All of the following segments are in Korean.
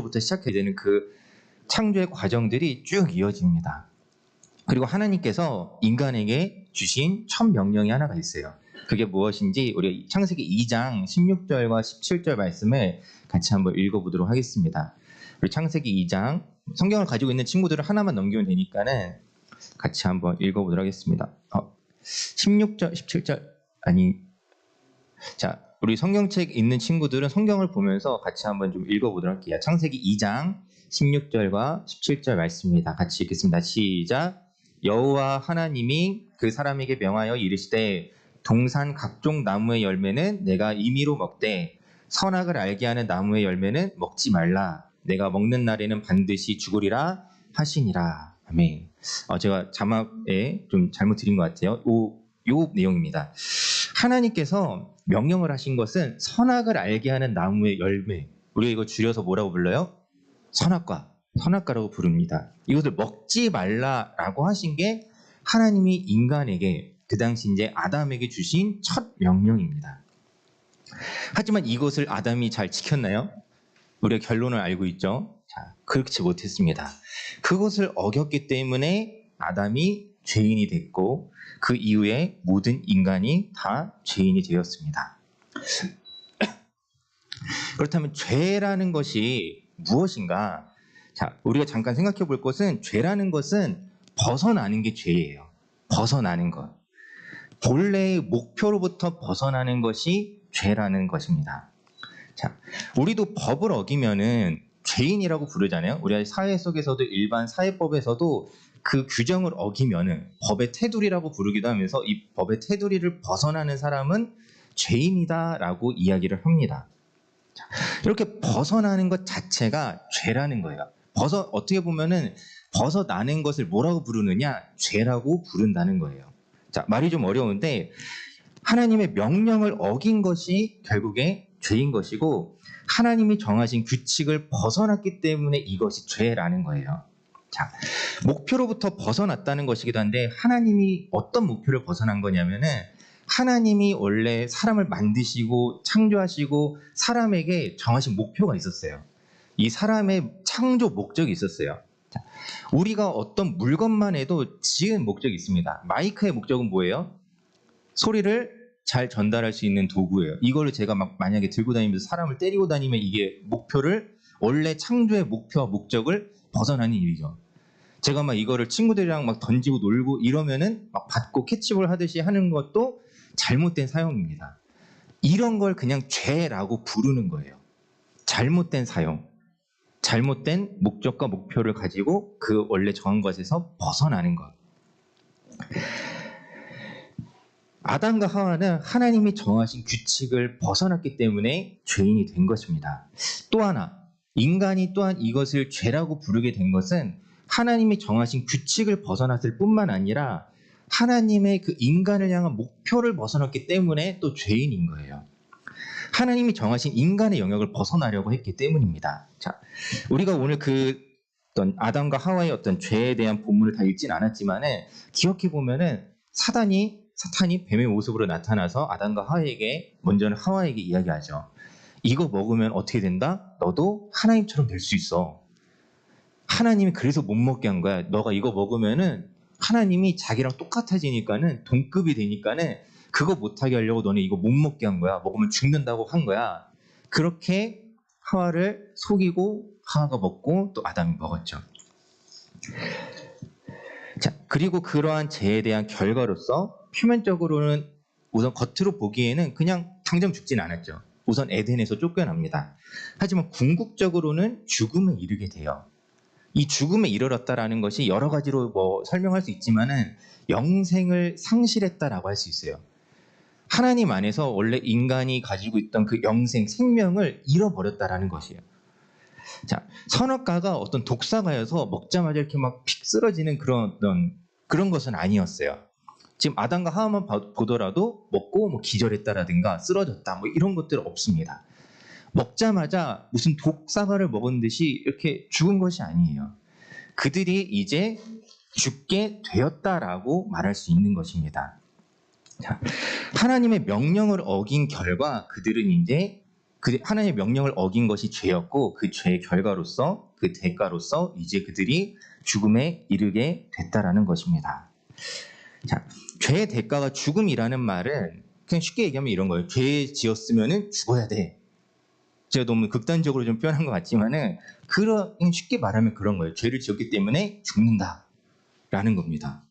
목표부터 시작해야 되는 그 창조의 과정들이 쭉 이어집니다. 그리고 하나님께서 인간에게 주신 첫 명령이 하나가 있어요. 그게 무엇인지 우리 창세기 2장 16절과 17절 말씀을 같이 한번 읽어보도록 하겠습니다. 우리 창세기 2장 성경을 가지고 있는 친구들은 하나만 넘기면 되니까는 같이 한번 읽어보도록 하겠습니다. 16절, 17절 아니 자 우리 성경책 있는 친구들은 성경을 보면서 같이 한번 좀 읽어보도록 할게요. 창세기 2장 16절과 17절 말씀입니다. 같이 읽겠습니다. 시작. 여호와 하나님이 그 사람에게 명하여 이르시되 동산 각종 나무의 열매는 내가 임의로 먹되 선악을 알게 하는 나무의 열매는 먹지 말라. 내가 먹는 날에는 반드시 죽으리라 하시니라. 아멘. 제가 자막에 좀 잘못 드린 것 같아요. 요 내용입니다. 하나님께서 명령을 하신 것은 선악을 알게 하는 나무의 열매. 우리가 이거 줄여서 뭐라고 불러요? 선악과라고 부릅니다. 이것을 먹지 말라라고 하신 게 하나님이 인간에게 그 당시 이제 아담에게 주신 첫 명령입니다. 하지만 이것을 아담이 잘 지켰나요? 우리가 결론을 알고 있죠. 자, 그렇지 못했습니다. 그것을 어겼기 때문에 아담이 죄인이 됐고 그 이후에 모든 인간이 다 죄인이 되었습니다. 그렇다면 죄라는 것이 무엇인가? 자, 우리가 잠깐 생각해 볼 것은 죄라는 것은 벗어나는 게 죄예요. 벗어나는 것. 본래의 목표로부터 벗어나는 것이 죄라는 것입니다. 자, 우리도 법을 어기면은 죄인이라고 부르잖아요. 우리 사회 속에서도 일반 사회법에서도 그 규정을 어기면은 법의 테두리라고 부르기도 하면서 이 법의 테두리를 벗어나는 사람은 죄인이다라고 이야기를 합니다. 자, 이렇게 벗어나는 것 자체가 죄라는 거예요. 어떻게 보면은 벗어나는 것을 뭐라고 부르느냐? 죄라고 부른다는 거예요. 자, 말이 좀 어려운데 하나님의 명령을 어긴 것이 결국에 죄인 것이고 하나님이 정하신 규칙을 벗어났기 때문에 이것이 죄라는 거예요. 자, 목표로부터 벗어났다는 것이기도 한데 하나님이 어떤 목표를 벗어난 거냐면은 하나님이 원래 사람을 만드시고 창조하시고 사람에게 정하신 목표가 있었어요. 이 사람의 창조 목적이 있었어요. 자, 우리가 어떤 물건만 해도 지은 목적이 있습니다. 마이크의 목적은 뭐예요? 소리를 잘 전달할 수 있는 도구예요. 이거를 제가 만약에 들고 다니면서 사람을 때리고 다니면 이게 목표를 원래 창조의 목표와 목적을 벗어나는 일이죠. 제가 막 이거를 친구들이랑 막 던지고 놀고 이러면은 막 받고 캐치볼 하듯이 하는 것도 잘못된 사용입니다. 이런 걸 그냥 죄라고 부르는 거예요. 잘못된 사용. 잘못된 목적과 목표를 가지고 그 원래 정한 것에서 벗어나는 것. 아담과 하와는 하나님이 정하신 규칙을 벗어났기 때문에 죄인이 된 것입니다. 또 하나, 인간이 또한 이것을 죄라고 부르게 된 것은 하나님이 정하신 규칙을 벗어났을 뿐만 아니라 하나님의 그 인간을 향한 목표를 벗어났기 때문에 또 죄인인 거예요. 하나님이 정하신 인간의 영역을 벗어나려고 했기 때문입니다. 자, 우리가 오늘 어떤 아담과 하와의 어떤 죄에 대한 본문을 다 읽진 않았지만은 기억해 보면은 사탄이 뱀의 모습으로 나타나서 아담과 하와에게 먼저는 하와에게 이야기하죠. 이거 먹으면 어떻게 된다? 너도 하나님처럼 될 수 있어. 하나님이 그래서 못 먹게 한 거야. 너가 이거 먹으면은 하나님이 자기랑 똑같아지니까는 동급이 되니까는 그거 못하게 하려고 너네 이거 못 먹게 한 거야. 먹으면 죽는다고 한 거야. 그렇게 하와를 속이고 하와가 먹고 또 아담이 먹었죠. 자, 그리고 그러한 죄에 대한 결과로서 표면적으로는 우선 겉으로 보기에는 그냥 당장 죽진 않았죠. 우선 에덴에서 쫓겨납니다. 하지만 궁극적으로는 죽음에 이르게 돼요. 이 죽음에 이르렀다라는 것이 여러 가지로 설명할 수 있지만은 영생을 상실했다라고 할 수 있어요. 하나님 안에서 원래 인간이 가지고 있던 그 영생, 생명을 잃어버렸다라는 것이에요. 자, 선악과가 어떤 독사과여서 먹자마자 이렇게 막 픽 쓰러지는 그런 것은 아니었어요. 지금 아담과 하와만 보더라도 먹고 기절했다라든가 쓰러졌다 이런 것들 없습니다. 먹자마자 무슨 독사과를 먹은 듯이 이렇게 죽은 것이 아니에요. 그들이 이제 죽게 되었다라고 말할 수 있는 것입니다. 자, 하나님의 명령을 어긴 결과 그들은 이제 그 하나님의 명령을 어긴 것이 죄였고 그 죄의 결과로서 그 대가로서 이제 그들이 죽음에 이르게 됐다라는 것입니다. 자, 죄의 대가가 죽음이라는 말은 그냥 쉽게 얘기하면 이런 거예요. 죄 지었으면은 죽어야 돼. 제가 너무 극단적으로 좀 표현한 것 같지만은 그런 쉽게 말하면 그런 거예요. 죄를 지었기 때문에 죽는다라는 겁니다.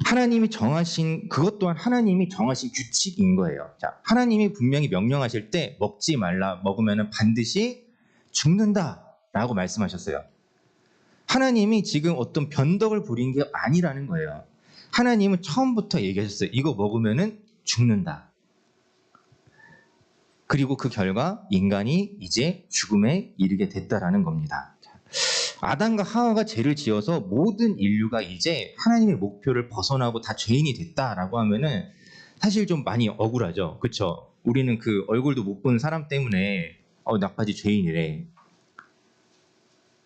하나님이 정하신 그것 또한 하나님이 정하신 규칙인 거예요. 자, 하나님이 분명히 명령하실 때 먹지 말라, 먹으면은 반드시 죽는다라고 말씀하셨어요. 하나님이 지금 어떤 변덕을 부린 게 아니라는 거예요. 하나님은 처음부터 얘기하셨어요. 이거 먹으면은 죽는다. 그리고 그 결과 인간이 이제 죽음에 이르게 됐다라는 겁니다. 아담과 하와가 죄를 지어서 모든 인류가 이제 하나님의 목표를 벗어나고 다 죄인이 됐다라고 하면은 사실 좀 많이 억울하죠. 그렇죠? 우리는 그 얼굴도 못 본 사람 때문에 나까지 죄인이래.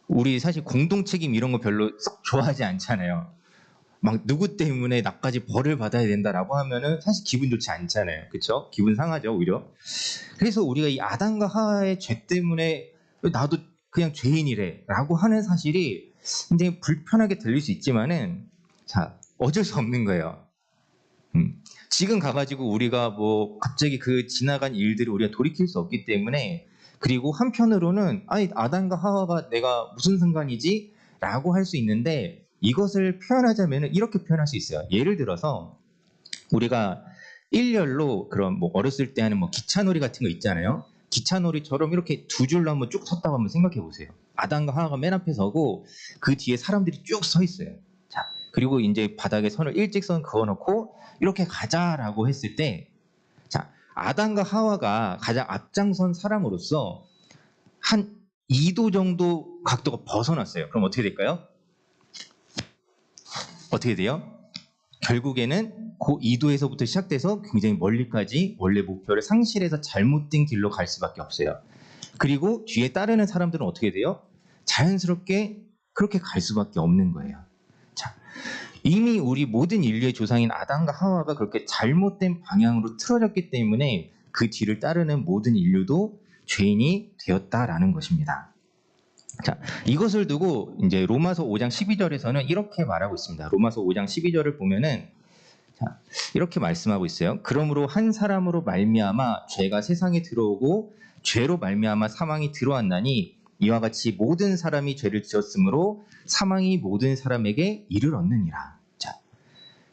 우리 사실 공동 책임 이런 거 별로 썩 좋아하지 않잖아요. 막 누구 때문에 나까지 벌을 받아야 된다라고 하면은 사실 기분 좋지 않잖아요. 그렇죠? 기분 상하죠, 오히려. 그래서 우리가 이 아담과 하와의 죄 때문에 나도 그냥 죄인이래라고 하는 사실이 굉장히 불편하게 들릴 수 있지만은 자, 어쩔 수 없는 거예요. 지금 가가지고 우리가 뭐 갑자기 그 지나간 일들을 우리가 돌이킬 수 없기 때문에 그리고 한편으로는 아니 아담과 하와가 내가 무슨 상관이지? 라고 할 수 있는데 이것을 표현하자면 이렇게 표현할 수 있어요. 예를 들어서 우리가 일렬로 그런 뭐 어렸을 때 하는 뭐 기차놀이 같은 거 있잖아요. 기차놀이처럼 이렇게 두 줄로 한번 쭉 섰다고 한번 생각해 보세요. 아담과 하와가 맨 앞에 서고 그 뒤에 사람들이 쭉 서 있어요. 자, 그리고 이제 바닥에 선을 일직선 그어놓고 이렇게 가자라고 했을 때, 자, 아담과 하와가 가장 앞장선 사람으로서 한 2도 정도 각도가 벗어났어요. 그럼 어떻게 될까요? 어떻게 돼요? 결국에는 그 2도에서부터 시작돼서 굉장히 멀리까지 원래 목표를 상실해서 잘못된 길로 갈 수밖에 없어요. 그리고 뒤에 따르는 사람들은 어떻게 돼요? 자연스럽게 그렇게 갈 수밖에 없는 거예요. 자, 이미 우리 모든 인류의 조상인 아담과 하와가 그렇게 잘못된 방향으로 틀어졌기 때문에 그 뒤를 따르는 모든 인류도 죄인이 되었다라는 것입니다. 자, 이것을 두고 이제 로마서 5장 12절에서는 이렇게 말하고 있습니다. 로마서 5장 12절을 보면은 자, 이렇게 말씀하고 있어요. 그러므로 한 사람으로 말미암아 죄가 세상에 들어오고 죄로 말미암아 사망이 들어왔나니 이와 같이 모든 사람이 죄를 지었으므로 사망이 모든 사람에게 이르렀느니라. 자,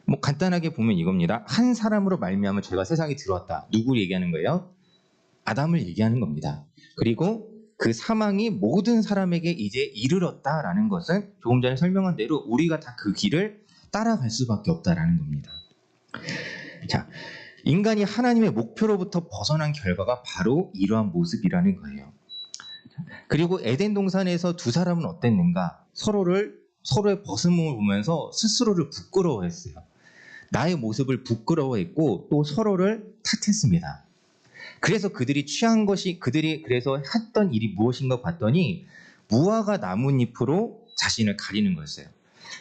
뭐 간단하게 보면 이겁니다. 한 사람으로 말미암아 죄가 세상에 들어왔다. 누구 얘기하는 거예요? 아담을 얘기하는 겁니다. 그리고 그 사망이 모든 사람에게 이제 이르렀다라는 것은 조금 전에 설명한 대로 우리가 다 그 길을 따라갈 수밖에 없다라는 겁니다. 자, 인간이 하나님의 목표로부터 벗어난 결과가 바로 이러한 모습이라는 거예요. 그리고 에덴 동산에서 두 사람은 어땠는가? 서로의 벗음을 보면서 스스로를 부끄러워했어요. 나의 모습을 부끄러워했고 또 서로를 탓했습니다. 그래서 그들이 그래서 했던 일이 무엇인가 봤더니 무화과 나뭇잎으로 자신을 가리는 거였어요.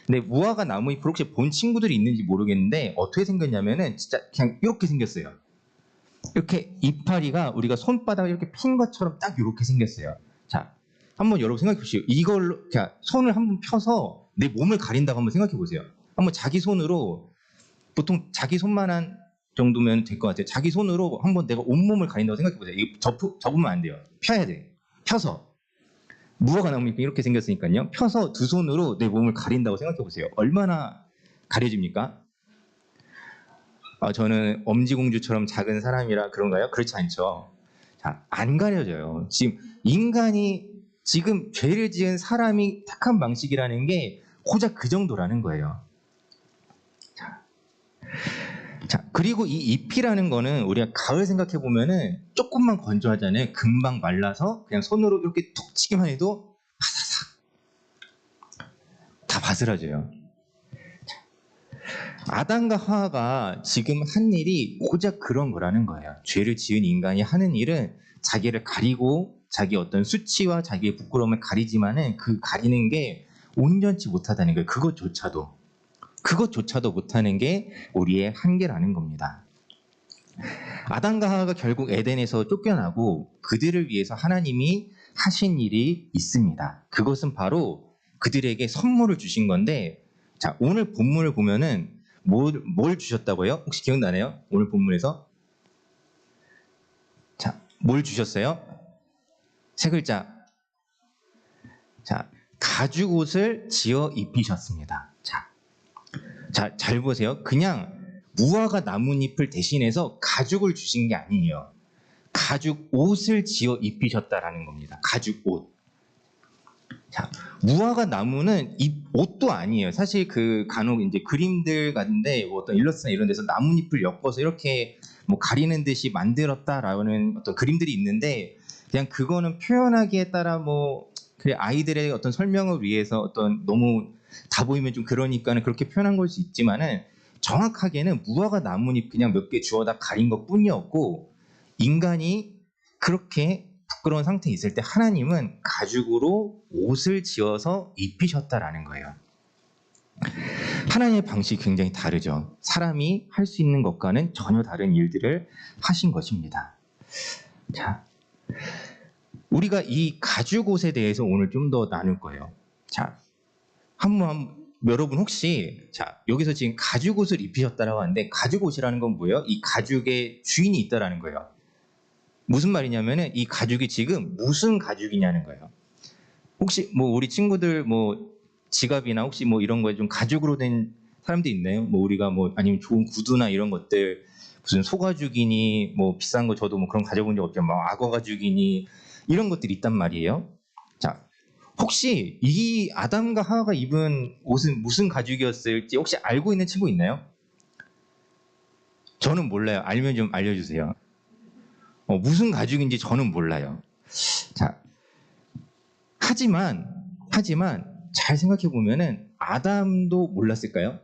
근데 무화과 나뭇잎을 혹시 본 친구들이 있는지 모르겠는데 어떻게 생겼냐면은 진짜 그냥 이렇게 생겼어요. 이렇게 이파리가 우리가 손바닥을 이렇게 핀 것처럼 딱 이렇게 생겼어요. 자, 한번 여러분 생각해 보시오. 이걸로 그냥 손을 한번 펴서 내 몸을 가린다고 한번 생각해 보세요. 한번 자기 손으로 보통 자기 손만한 정도면 될 것 같아요. 자기 손으로 한번 내가 온몸을 가린다고 생각해 보세요. 이거 접으면 안 돼요. 펴야 돼. 펴서. 무화과 나뭇잎이 이렇게 생겼으니까요. 펴서 두 손으로 내 몸을 가린다고 생각해 보세요. 얼마나 가려집니까? 저는 엄지공주처럼 작은 사람이라 그런가요? 그렇지 않죠. 자, 안 가려져요. 지금 인간이 지금 죄를 지은 사람이 택한 방식이라는 게 고작 그 정도라는 거예요. 자, 그리고 이 잎이라는 거는 우리가 가을 생각해 보면은 조금만 건조하잖아요. 금방 말라서 그냥 손으로 이렇게 툭 치기만 해도 바사삭 다 바스라져요. 아담과 하와가 지금 한 일이 고작 그런 거라는 거예요. 죄를 지은 인간이 하는 일은 자기를 가리고 자기 어떤 수치와 자기의 부끄러움을 가리지만은 그 가리는 게 온전치 못하다는 거예요. 그것조차도 못하는 게 우리의 한계라는 겁니다. 아담과 하와가 결국 에덴에서 쫓겨나고 그들을 위해서 하나님이 하신 일이 있습니다. 그것은 바로 그들에게 선물을 주신 건데, 자, 오늘 본문을 보면은 뭘 주셨다고요? 혹시 기억나나요? 오늘 본문에서? 자, 뭘 주셨어요? 세 글자. 자, 가죽 옷을 지어 입히셨습니다. 자, 잘 보세요. 그냥 무화과 나뭇잎을 대신해서 가죽을 주신 게 아니에요. 가죽 옷을 지어 입히셨다라는 겁니다. 가죽 옷. 자, 무화과 나무는 옷도 아니에요. 사실 그 간혹 이제 그림들 같은데 뭐 어떤 일러스트나 이런 데서 나뭇잎을 엮어서 이렇게 뭐 가리는 듯이 만들었다라는 어떤 그림들이 있는데, 그냥 그거는 표현하기에 따라 뭐 그래 아이들의 어떤 설명을 위해서 어떤 너무 다 보이면 좀 그러니까는 그렇게 표현한 걸 수 있지만은, 정확하게는 무화과 나뭇잎 그냥 몇 개 주워다 가린 것 뿐이었고, 인간이 그렇게 부끄러운 상태에 있을 때 하나님은 가죽으로 옷을 지어서 입히셨다라는 거예요. 하나님의 방식이 굉장히 다르죠. 사람이 할 수 있는 것과는 전혀 다른 일들을 하신 것입니다. 자, 우리가 이 가죽 옷에 대해서 오늘 좀 더 나눌 거예요. 자, 여러분 혹시 여기서 지금 가죽 옷을 입히셨다라고 하는데, 가죽 옷이라는 건 뭐예요? 이 가죽의 주인이 있다라는 거예요. 무슨 말이냐면은 이 가죽이 지금 무슨 가죽이냐는 거예요. 혹시 뭐 우리 친구들 뭐 지갑이나 혹시 뭐 이런 거에 좀 가죽으로 된 사람도 있나요? 뭐 우리가 뭐 아니면 좋은 구두나 이런 것들 무슨 소가죽이니 뭐 비싼 거 저도 뭐 그런 가져본 적 없지만 뭐 악어 가죽이니 이런 것들이 있단 말이에요. 자, 혹시 이 아담과 하와가 입은 옷은 무슨 가죽이었을지 혹시 알고 있는 친구 있나요? 저는 몰라요. 알면 좀 알려주세요. 무슨 가죽인지 저는 몰라요. 자, 하지만 잘 생각해 보면은 아담도 몰랐을까요?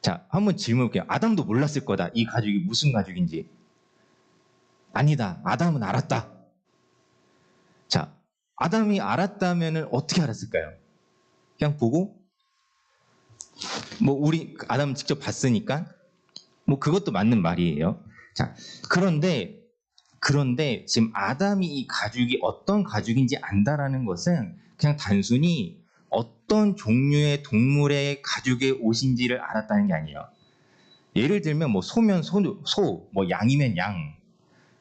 자, 한번 질문 볼게요. 아담도 몰랐을 거다. 이 가죽이 무슨 가죽인지. 아니다. 아담은 알았다. 자, 아담이 알았다면은 어떻게 알았을까요? 그냥 보고 뭐 우리 아담 직접 봤으니까 뭐 그것도 맞는 말이에요. 자, 그런데 지금 아담이 이 가죽이 어떤 가죽인지 안다라는 것은 그냥 단순히 어떤 종류의 동물의 가죽의 옷인지를 알았다는 게 아니에요. 예를 들면 뭐 소면 소, 뭐 양이면 양,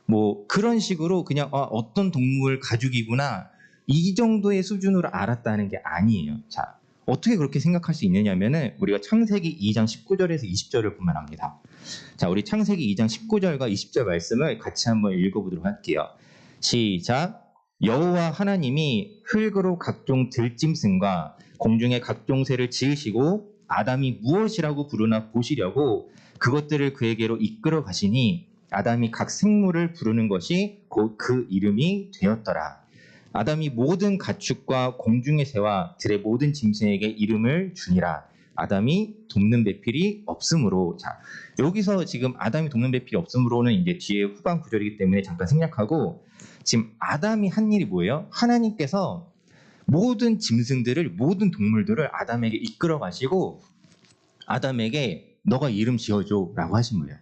뭐 그런 식으로 그냥 어떤 동물 가죽이구나 이 정도의 수준으로 알았다는 게 아니에요. 자, 어떻게 그렇게 생각할 수 있느냐면은 우리가 창세기 2장 19절에서 20절을 보면 압니다. 자, 우리 창세기 2장 19절과 20절 말씀을 같이 한번 읽어보도록 할게요. 시작. 여호와 하나님이 흙으로 각종 들짐승과 공중의 각종 새를 지으시고 아담이 무엇이라고 부르나 보시려고 그것들을 그에게로 이끌어 가시니 아담이 각 생물을 부르는 것이 곧 그 이름이 되었더라. 아담이 모든 가축과 공중의 새와 들의 모든 짐승에게 이름을 주니라. 아담이 돕는 배필이 없으므로. 자, 여기서 지금 아담이 돕는 배필이 없으므로는 이제 뒤에 후반 구절이기 때문에 잠깐 생략하고, 지금 아담이 한 일이 뭐예요? 하나님께서 모든 짐승들을, 모든 동물들을 아담에게 이끌어 가시고 아담에게 너가 이름 지어줘 라고 하신 거예요.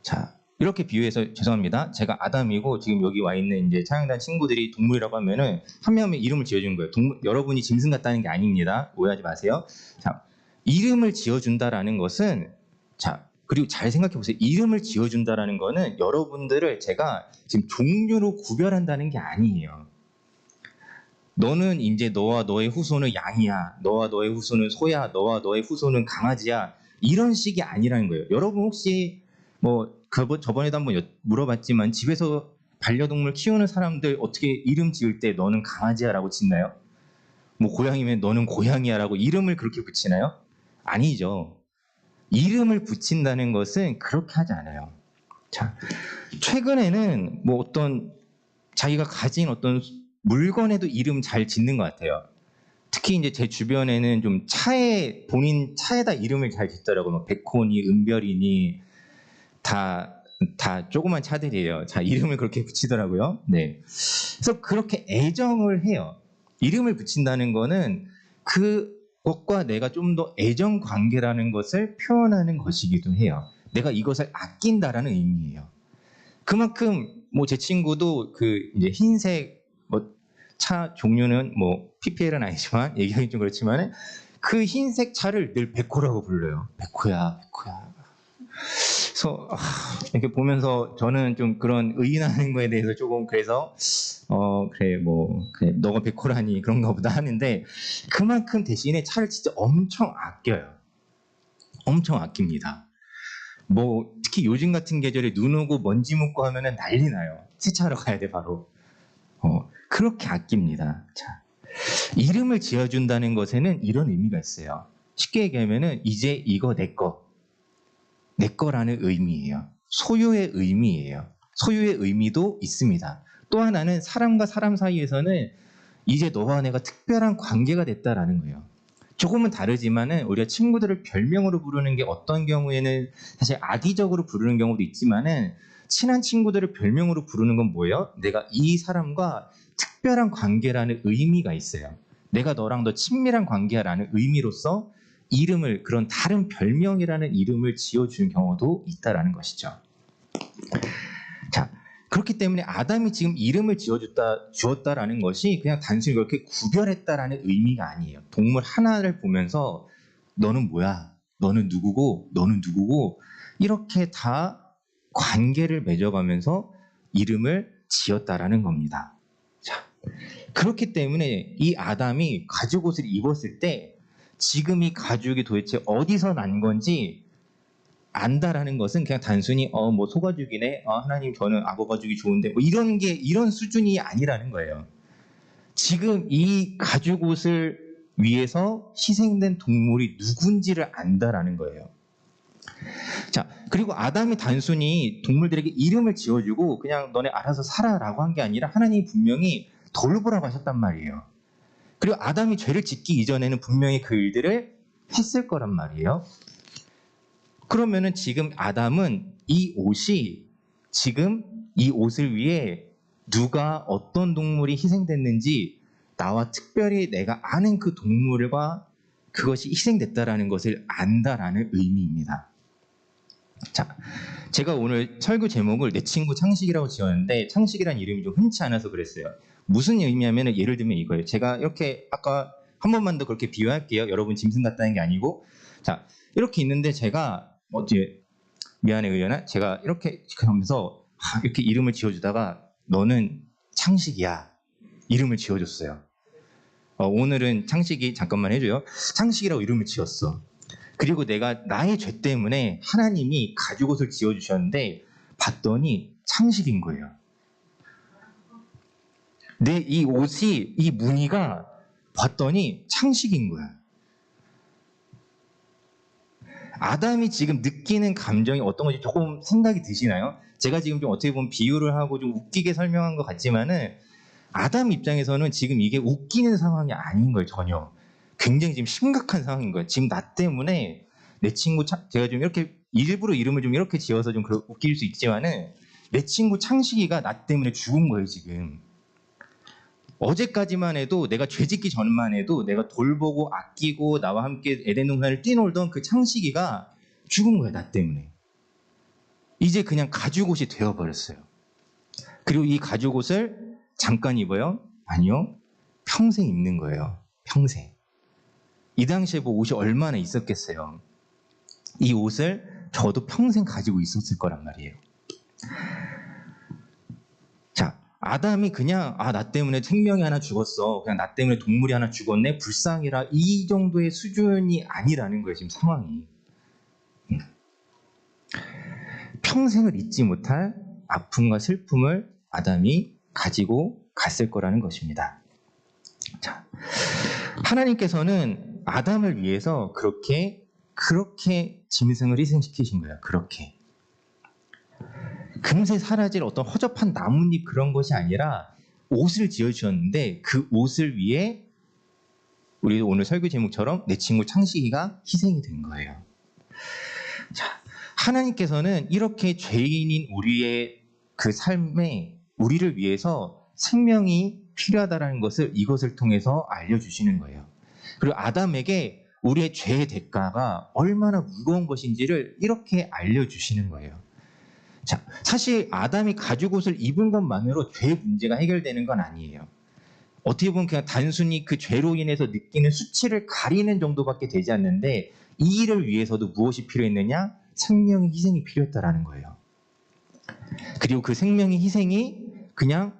자, 이렇게 비유해서 죄송합니다. 제가 아담이고 지금 여기 와 있는 이제 차영단 친구들이 동물이라고 하면은 한 명의 이름을 지어준 거예요. 여러분이 짐승 같다는 게 아닙니다. 오해하지 마세요. 자, 이름을 지어준다라는 것은, 자, 그리고 잘 생각해 보세요. 이름을 지어준다라는 거는 여러분들을 제가 지금 종류로 구별한다는 게 아니에요. 너는 이제 너와 너의 후손은 양이야. 너와 너의 후손은 소야. 너와 너의 후손은 강아지야. 이런 식이 아니라는 거예요. 여러분 혹시 뭐 저번에도 한번 물어봤지만 집에서 반려동물 키우는 사람들 어떻게 이름 지을 때 너는 강아지야라고 짓나요? 뭐 고양이면 너는 고양이야라고 이름을 그렇게 붙이나요? 아니죠. 이름을 붙인다는 것은 그렇게 하지 않아요. 자, 최근에는 뭐 어떤 자기가 가진 어떤 물건에도 이름 잘 짓는 것 같아요. 특히 이제 제 주변에는 좀 본인 차에다 이름을 잘 짓더라고요. 뭐 백호니 은별이니 다 조그만 차들이에요. 자, 이름을 그렇게 붙이더라고요. 네. 그래서 그렇게 애정을 해요. 이름을 붙인다는 거는 그것과 내가 좀 더 애정 관계라는 것을 표현하는 것이기도 해요. 내가 이것을 아낀다라는 의미예요. 그만큼 뭐 제 친구도 그 이제 흰색 뭐 차 종류는 뭐 PPL은 아니지만 얘기하기 좀 그렇지만은 그 흰색 차를 늘 백호라고 불러요. 백호야, 백호야. 그래서 이렇게 보면서 저는 좀 그런 의인하는 거에 대해서 조금 그래서 그래 뭐 그래 너가 백호라니 그런가 보다 하는데 그만큼 대신에 차를 진짜 엄청 아껴요. 엄청 아낍니다. 뭐 특히 요즘 같은 계절에 눈 오고 먼지 묻고 하면은 난리 나요. 세차하러 가야 돼 바로. 그렇게 아낍니다. 자, 이름을 지어준다는 것에는 이런 의미가 있어요. 쉽게 얘기하면은 이제 이거 내 거라는 의미예요. 소유의 의미예요. 소유의 의미도 있습니다. 또 하나는 사람과 사람 사이에서는 이제 너와 내가 특별한 관계가 됐다라는 거예요. 조금은 다르지만은 우리가 친구들을 별명으로 부르는 게 어떤 경우에는 사실 악의적으로 부르는 경우도 있지만은 친한 친구들을 별명으로 부르는 건 뭐예요? 내가 이 사람과 특별한 관계라는 의미가 있어요. 내가 너랑 더 친밀한 관계라는 의미로서 이름을 그런 다른 별명이라는 이름을 지어주는 경우도 있다라는 것이죠. 자, 그렇기 때문에 아담이 지금 이름을 주었다라는 것이 그냥 단순히 그렇게 구별했다라는 의미가 아니에요. 동물 하나를 보면서 너는 뭐야? 너는 누구고? 너는 누구고? 이렇게 다 관계를 맺어가면서 이름을 지었다라는 겁니다. 자, 그렇기 때문에 이 아담이 가죽옷을 입었을 때 지금 이 가죽이 도대체 어디서 난 건지 안다라는 것은 그냥 단순히 뭐 소가죽이네, 하나님 저는 악어 가죽이 좋은데 뭐 이런 수준이 아니라는 거예요. 지금 이 가죽옷을 위해서 희생된 동물이 누군지를 안다라는 거예요. 자, 그리고 아담이 단순히 동물들에게 이름을 지어주고 그냥 너네 알아서 살아라고 한 게 아니라 하나님이 분명히 돌보라고 하셨단 말이에요. 그리고 아담이 죄를 짓기 이전에는 분명히 그 일들을 했을 거란 말이에요. 그러면은 지금 아담은 이 옷이 지금 이 옷을 위해 누가 어떤 동물이 희생됐는지 나와 특별히 내가 아는 그 동물과 그것이 희생됐다라는 것을 안다라는 의미입니다. 자, 제가 오늘 설교 제목을 내 친구 창식이라고 지었는데 창식이라는 이름이 좀 흔치 않아서 그랬어요. 무슨 의미냐면 예를 들면 이거예요. 제가 이렇게 아까 한 번만 더 그렇게 비유할게요. 여러분 짐승 같다는 게 아니고 자 이렇게 있는데 제가 미안해 의연아 제가 이렇게 하면서 이렇게 이름을 지어주다가 너는 창식이야 이름을 지어줬어요. 오늘은 창식이 잠깐만 해줘요. 창식이라고 이름을 지었어. 그리고 내가 나의 죄 때문에 하나님이 가죽옷을 지어주셨는데 봤더니 창식인 거예요. 내 이 옷이 이 무늬가 봤더니 창식인 거야. 아담이 지금 느끼는 감정이 어떤 건지 조금 생각이 드시나요? 제가 지금 좀 어떻게 보면 비유를 하고 좀 웃기게 설명한 것 같지만은 아담 입장에서는 지금 이게 웃기는 상황이 아닌 거예요, 전혀. 굉장히 지금 심각한 상황인 거예요. 지금 나 때문에 내 친구 제가 좀 이렇게 일부러 이름을 좀 이렇게 지어서 좀 웃길 수 있지만은 내 친구 창식이가 나 때문에 죽은 거예요, 지금. 어제까지만 해도 내가 죄짓기 전만 해도 내가 돌보고 아끼고 나와 함께 에덴 동산을 뛰놀던 그 창식이가 죽은 거야, 나 때문에. 이제 그냥 가죽옷이 되어버렸어요. 그리고 이 가죽옷을 잠깐 입어요? 아니요. 평생 입는 거예요. 평생. 이 당시에 뭐 옷이 얼마나 있었겠어요. 이 옷을 저도 평생 가지고 있었을 거란 말이에요. 자, 아담이 그냥 나 때문에 생명이 하나 죽었어. 그냥 나 때문에 동물이 하나 죽었네. 불쌍해라. 이 정도의 수준이 아니라는 거예요. 지금 상황이. 평생을 잊지 못할 아픔과 슬픔을 아담이 가지고 갔을 거라는 것입니다. 자, 하나님께서는 아담을 위해서 그렇게 짐승을 희생시키신 거예요. 그렇게. 금세 사라질 어떤 허접한 나뭇잎 그런 것이 아니라 옷을 지어주셨는데 그 옷을 위해 우리 오늘 설교 제목처럼 내 친구 창식이가 희생이 된 거예요. 자, 하나님께서는 이렇게 죄인인 우리의 그 삶에 우리를 위해서 생명이 필요하다는 것을 이것을 통해서 알려주시는 거예요. 그리고 아담에게 우리의 죄의 대가가 얼마나 무거운 것인지를 이렇게 알려주시는 거예요. 자, 사실 아담이 가죽옷을 입은 것만으로 죄 문제가 해결되는 건 아니에요. 어떻게 보면 그냥 단순히 그 죄로 인해서 느끼는 수치를 가리는 정도밖에 되지 않는데, 이 일을 위해서도 무엇이 필요했느냐? 생명의 희생이 필요했다라는 거예요. 그리고 그 생명의 희생이 그냥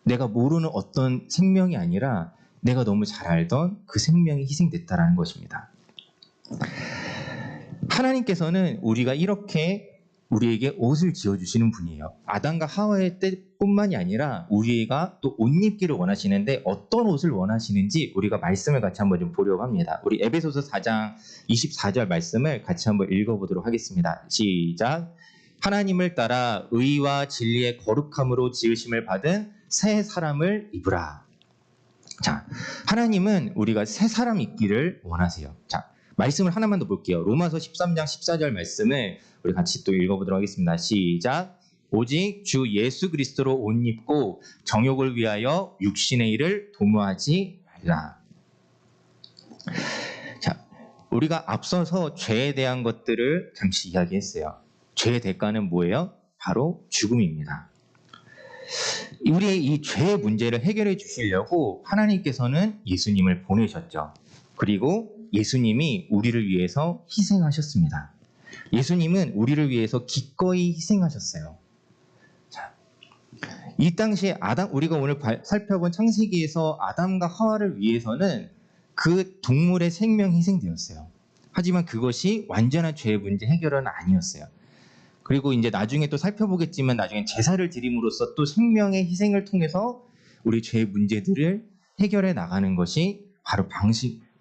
내가 모르는 어떤 생명이 아니라 내가 너무 잘 알던 그 생명이 희생됐다라는 것입니다. 하나님께서는 우리가 이렇게 우리에게 옷을 지어주시는 분이에요. 아담과 하와의 때뿐만이 아니라 우리가 또 옷 입기를 원하시는데, 어떤 옷을 원하시는지 우리가 말씀을 같이 한번 좀 보려고 합니다. 우리 에베소서 4장 24절 말씀을 같이 한번 읽어보도록 하겠습니다. 시작. 하나님을 따라 의와 진리의 거룩함으로 지으심을 받은 새 사람을 입으라. 자, 하나님은 우리가 새 사람 입기를 원하세요. 자, 말씀을 하나만 더 볼게요. 로마서 13장 14절 말씀을 우리 같이 또 읽어보도록 하겠습니다. 시작. 오직 주 예수 그리스도로 옷 입고 정욕을 위하여 육신의 일을 도모하지 말라. 자, 우리가 앞서서 죄에 대한 것들을 잠시 이야기했어요. 죄의 대가는 뭐예요? 바로 죽음입니다. 우리의 이 죄의 문제를 해결해 주시려고 하나님께서는 예수님을 보내셨죠. 그리고 예수님이 우리를 위해서 희생하셨습니다. 예수님은 우리를 위해서 기꺼이 희생하셨어요. 자, 이 당시에 우리가 오늘 살펴본 창세기에서 아담과 하와를 위해서는 그 동물의 생명이 희생되었어요. 하지만 그것이 완전한 죄의 문제 해결은 아니었어요. 그리고 이제 나중에 또 살펴보겠지만, 나중에 제사를 드림으로써 또 생명의 희생을 통해서 우리 죄의 문제들을 해결해 나가는 것이 바로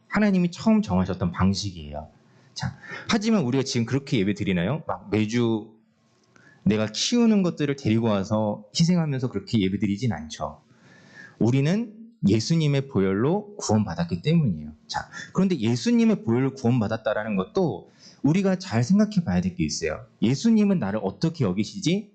하나님이 처음 정하셨던 방식이에요. 자, 하지만 우리가 지금 그렇게 예배 드리나요? 막 매주 내가 키우는 것들을 데리고 와서 희생하면서 그렇게 예배 드리진 않죠. 우리는 예수님의 보혈로 구원받았기 때문이에요. 자, 그런데 예수님의 보혈로 구원받았다라는 것도 우리가 잘 생각해 봐야 될 게 있어요. 예수님은 나를 어떻게 여기시지?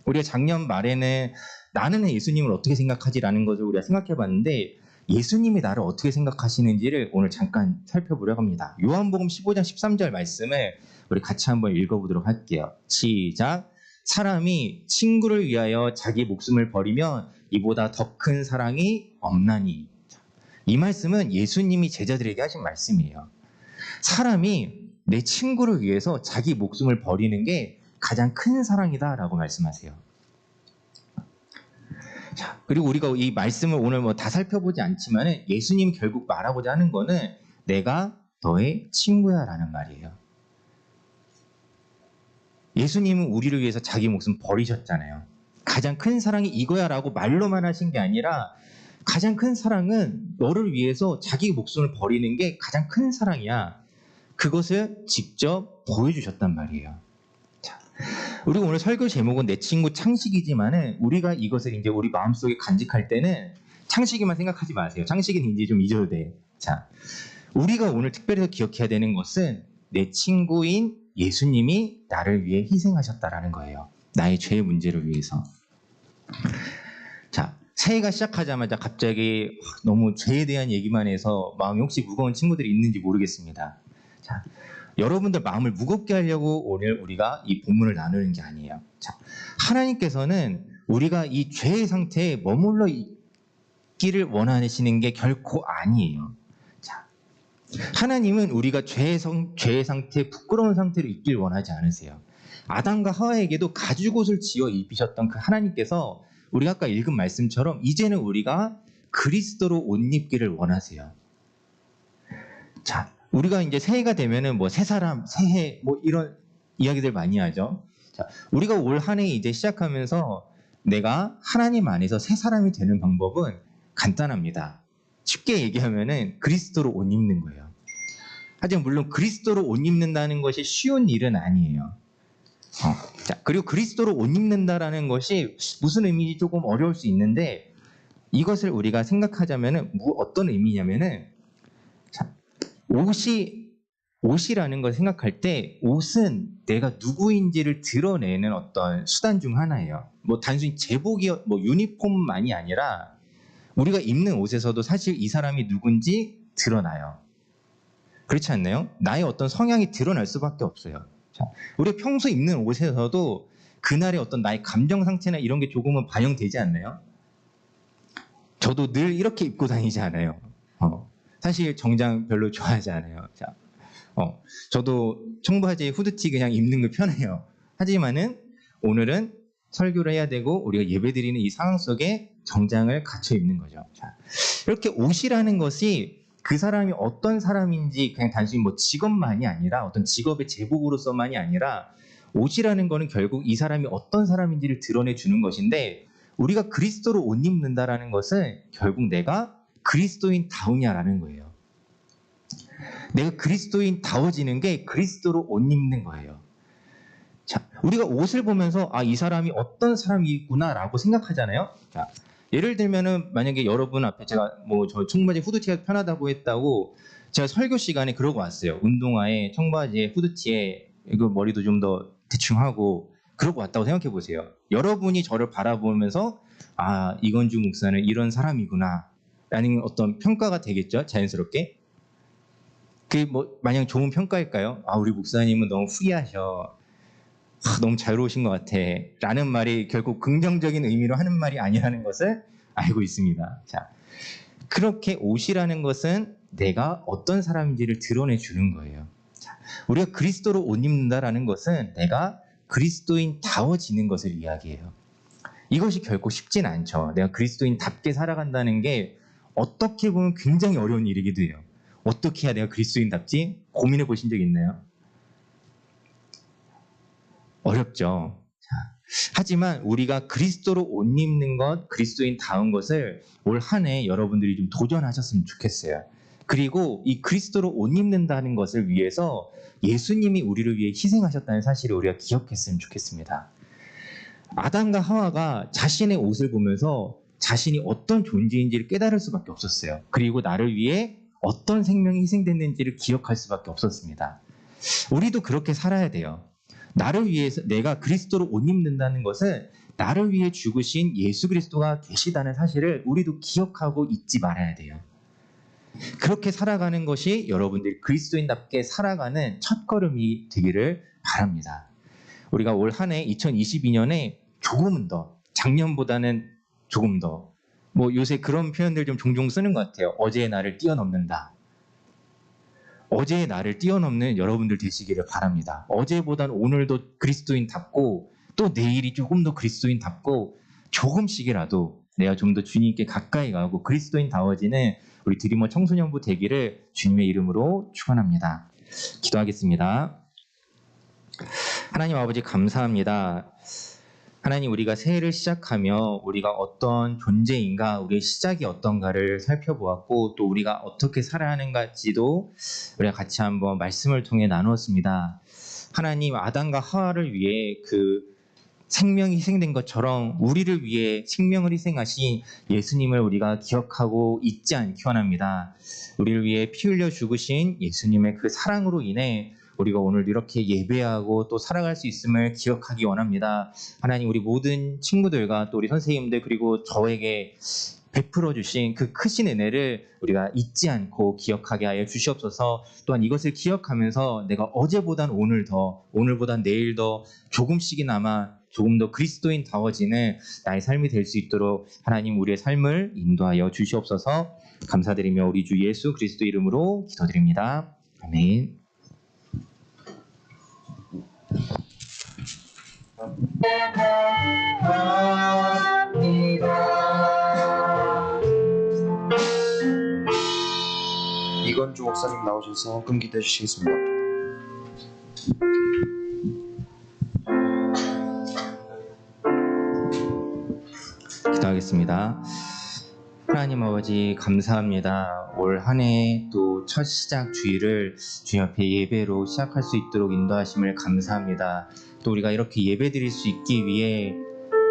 우리가 작년 말에는 나는 예수님을 어떻게 생각하지라는 것을 우리가 생각해 봤는데, 예수님이 나를 어떻게 생각하시는지를 오늘 잠깐 살펴보려고 합니다. 요한복음 15장 13절 말씀을 우리 같이 한번 읽어보도록 할게요. 시작. 사람이 친구를 위하여 자기 목숨을 버리면 이보다 더 큰 사랑이 없나니. 이 말씀은 예수님이 제자들에게 하신 말씀이에요. 사람이 내 친구를 위해서 자기 목숨을 버리는 게 가장 큰 사랑이다라고 말씀하세요. 자, 그리고 우리가 이 말씀을 오늘 뭐 다 살펴보지 않지만은, 예수님이 결국 말하고자 하는 거는 내가 너의 친구야라는 말이에요. 예수님은 우리를 위해서 자기 목숨 버리셨잖아요. 가장 큰 사랑이 이거야라고 말로만 하신 게 아니라, 가장 큰 사랑은 너를 위해서 자기 목숨을 버리는 게 가장 큰 사랑이야. 그것을 직접 보여주셨단 말이에요. 자, 우리가 오늘 설교 제목은 내 친구 창식이지만은, 우리가 이것을 이제 우리 마음속에 간직할 때는 창식이만 생각하지 마세요. 창식이는 이제 좀 잊어도 돼. 자, 우리가 오늘 특별히 기억해야 되는 것은 내 친구인 예수님이 나를 위해 희생하셨다라는 거예요. 나의 죄의 문제를 위해서. 자, 새해가 시작하자마자 갑자기 너무 죄에 대한 얘기만 해서 마음이 혹시 무거운 친구들이 있는지 모르겠습니다. 자, 여러분들 마음을 무겁게 하려고 오늘 우리가 이 본문을 나누는 게 아니에요. 자, 하나님께서는 우리가 이 죄의 상태에 머물러 있기를 원하시는 게 결코 아니에요. 자, 하나님은 우리가 죄의 상태에 부끄러운 상태로 있길 원하지 않으세요. 아담과 하와에게도 가죽옷을 지어 입히셨던 그 하나님께서 우리가 아까 읽은 말씀처럼 이제는 우리가 그리스도로 옷 입기를 원하세요. 자, 우리가 이제 새해가 되면은 뭐 새 사람, 새해 뭐 이런 이야기들 많이 하죠. 자, 우리가 올 한 해 이제 시작하면서 내가 하나님 안에서 새 사람이 되는 방법은 간단합니다. 쉽게 얘기하면은 그리스도로 옷 입는 거예요. 하지만 물론 그리스도로 옷 입는다는 것이 쉬운 일은 아니에요. 자, 그리고 그리스도로 옷 입는다라는 것이 무슨 의미인지 조금 어려울 수 있는데, 이것을 우리가 생각하자면은 어떤 의미냐면은, 자, 옷이라는 걸 생각할 때 옷은 내가 누구인지를 드러내는 어떤 수단 중 하나예요. 뭐 단순히 제복이 뭐 유니폼만이 아니라 우리가 입는 옷에서도 사실 이 사람이 누군지 드러나요. 그렇지 않나요? 나의 어떤 성향이 드러날 수밖에 없어요. 자, 우리가 평소 입는 옷에서도 그날의 어떤 나의 감정 상태나 이런 게 조금은 반영되지 않나요? 저도 늘 이렇게 입고 다니지 않아요. 사실 정장 별로 좋아하지 않아요. 자, 저도 청바지에 후드티 그냥 입는 거 편해요. 하지만은 오늘은 설교를 해야 되고 우리가 예배드리는 이 상황 속에 정장을 갖춰 입는 거죠. 자, 이렇게 옷이라는 것이 그 사람이 어떤 사람인지 그냥 단순히 뭐 직업만이 아니라 어떤 직업의 제복으로서만이 아니라 옷이라는 거는 결국 이 사람이 어떤 사람인지를 드러내 주는 것인데 우리가 그리스도로 옷 입는다라는 것은 결국 내가 그리스도인다우냐라는 거예요. 내가 그리스도인다워지는 게 그리스도로 옷 입는 거예요. 자, 우리가 옷을 보면서 이 사람이 어떤 사람이구나라고 생각하잖아요. 자, 예를 들면은 만약에 여러분 앞에 제가 저 청바지 후드티가 편하다고 했다고 제가 설교 시간에 그러고 왔어요. 운동화에 청바지에 후드티에 이거 머리도 좀 더 대충 하고 그러고 왔다고 생각해 보세요. 여러분이 저를 바라보면서 이건주 목사는 이런 사람이구나 라는 어떤 평가가 되겠죠. 자연스럽게. 마냥 좋은 평가일까요? 우리 목사님은 너무 후리하셔. 너무 자유로우신 것 같아. 라는 말이 결국 긍정적인 의미로 하는 말이 아니라는 것을 알고 있습니다. 자, 그렇게 옷이라는 것은 내가 어떤 사람인지를 드러내 주는 거예요. 자, 우리가 그리스도로 옷 입는다라는 것은 내가 그리스도인다워지는 것을 이야기해요. 이것이 결코 쉽진 않죠. 내가 그리스도인답게 살아간다는 게 어떻게 보면 굉장히 어려운 일이기도 해요. 어떻게 해야 내가 그리스도인답지? 고민해 보신 적 있나요? 어렵죠. 하지만 우리가 그리스도로 옷 입는 것, 그리스도인다운 것을 올 한 해 여러분들이 좀 도전하셨으면 좋겠어요. 그리고 이 그리스도로 옷 입는다는 것을 위해서 예수님이 우리를 위해 희생하셨다는 사실을 우리가 기억했으면 좋겠습니다. 아담과 하와가 자신의 옷을 보면서 자신이 어떤 존재인지를 깨달을 수밖에 없었어요. 그리고 나를 위해 어떤 생명이 희생됐는지를 기억할 수밖에 없었습니다. 우리도 그렇게 살아야 돼요. 나를 위해서 내가 그리스도로 옷 입는다는 것은 나를 위해 죽으신 예수 그리스도가 계시다는 사실을 우리도 기억하고 잊지 말아야 돼요. 그렇게 살아가는 것이 여러분들이 그리스도인답게 살아가는 첫걸음이 되기를 바랍니다. 우리가 올 한 해 2022년에 조금은 더 작년보다는 조금 더 요새 그런 표현들 좀 종종 쓰는 것 같아요. 어제의 나를 뛰어넘는다. 어제의 나를 뛰어넘는 여러분들 되시기를 바랍니다. 어제보다는 오늘도 그리스도인답고 또 내일이 조금 더 그리스도인답고 조금씩이라도 내가 좀 더 주님께 가까이 가고 그리스도인다워지는 우리 드리머 청소년부 되기를 주님의 이름으로 축원합니다. 기도하겠습니다. 하나님 아버지 감사합니다. 하나님 우리가 새해를 시작하며 우리가 어떤 존재인가 우리의 시작이 어떤가를 살펴보았고 또 우리가 어떻게 살아야 하는가지도 우리가 같이 한번 말씀을 통해 나누었습니다. 하나님 아담과 하와를 위해 그 생명이 희생된 것처럼 우리를 위해 생명을 희생하신 예수님을 우리가 기억하고 잊지 않기 원합니다. 우리를 위해 피 흘려 죽으신 예수님의 그 사랑으로 인해 우리가 오늘 이렇게 예배하고 또 살아갈 수 있음을 기억하기 원합니다. 하나님 우리 모든 친구들과 또 우리 선생님들 그리고 저에게 베풀어 주신 그 크신 은혜를 우리가 잊지 않고 기억하게 하여 주시옵소서. 또한 이것을 기억하면서 내가 어제보단 오늘 더 오늘보단 내일 더 조금씩이나마 조금 더 그리스도인다워지는 나의 삶이 될 수 있도록 하나님 우리의 삶을 인도하여 주시옵소서. 감사드리며 우리 주 예수 그리스도 이름으로 기도드립니다. 아멘. 이건주 목사님 나오셔서 금기도 해주시겠습니다. 기도하겠습니다. 하나님 아버지 감사합니다. 올 한 해 또 첫 시작 주일을 주님 앞에 예배로 시작할 수 있도록 인도하심을 감사합니다. 또 우리가 이렇게 예배 드릴 수 있기 위해